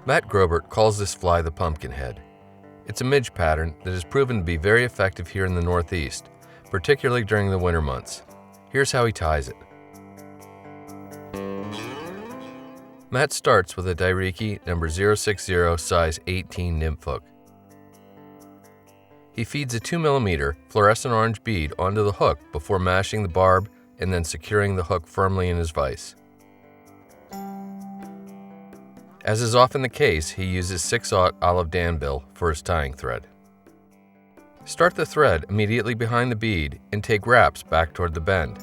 Matt Grobert calls this fly the pumpkin head. It's a midge pattern that has proven to be very effective here in the Northeast, particularly during the winter months. Here's how he ties it. Matt starts with a Dai-Riki number 060 size 18 nymph hook. He feeds a 2mm fluorescent orange bead onto the hook before mashing the barb and then securing the hook firmly in his vise. As is often the case, he uses 6/0 olive danbill for his tying thread. Start the thread immediately behind the bead and take wraps back toward the bend.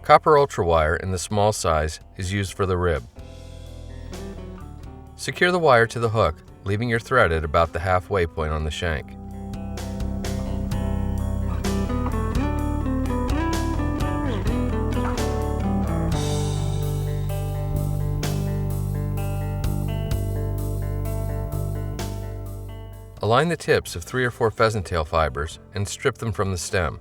Copper ultra wire in the small size is used for the rib. Secure the wire to the hook, leaving your thread at about the halfway point on the shank. Align the tips of 3 or 4 pheasant-tail fibers and strip them from the stem.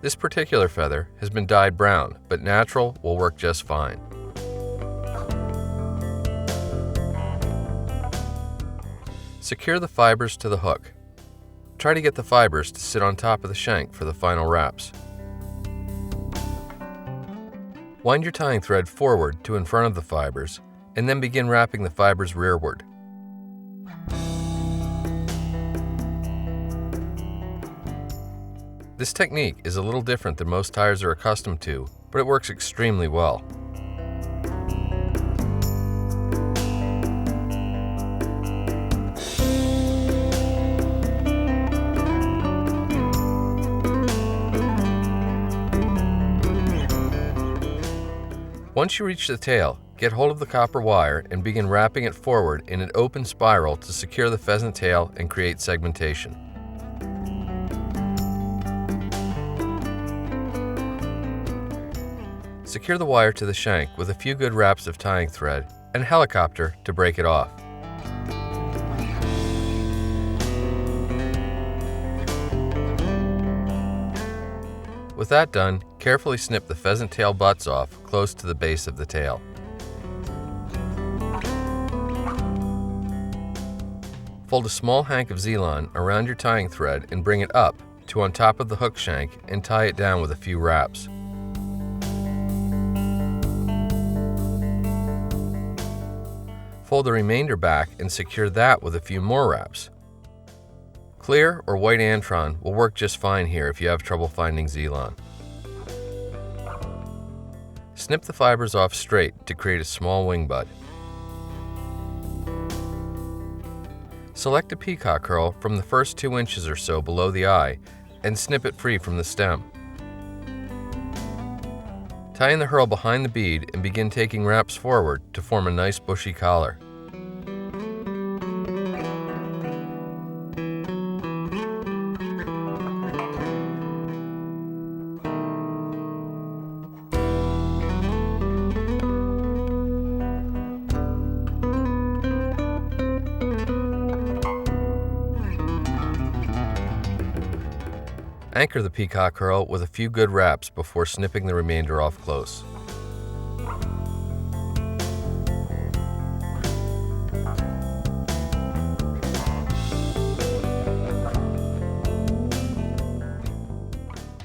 This particular feather has been dyed brown, but natural will work just fine. Secure the fibers to the hook. Try to get the fibers to sit on top of the shank for the final wraps. Wind your tying thread forward to in front of the fibers, and then begin wrapping the fibers rearward. This technique is a little different than most tyers are accustomed to, but it works extremely well. Once you reach the tail, get hold of the copper wire and begin wrapping it forward in an open spiral to secure the pheasant tail and create segmentation. Secure the wire to the shank with a few good wraps of tying thread and helicopter to break it off. With that done, carefully snip the pheasant tail butts off close to the base of the tail. Fold a small hank of Z-Lon around your tying thread and bring it up to on top of the hook shank and tie it down with a few wraps. Fold the remainder back and secure that with a few more wraps. Clear or white Antron will work just fine here if you have trouble finding Z-Lon. Snip the fibers off straight to create a small wing bud. Select a peacock herl from the first 2 inches or so below the eye and snip it free from the stem. Tie in the herl behind the bead and begin taking wraps forward to form a nice bushy collar. Anchor the peacock herl with a few good wraps before snipping the remainder off close.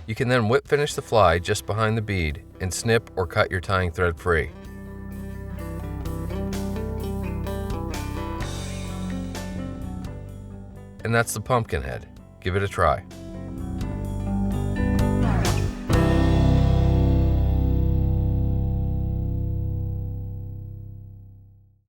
You can then whip finish the fly just behind the bead and snip or cut your tying thread free. And that's the pumpkin head. Give it a try.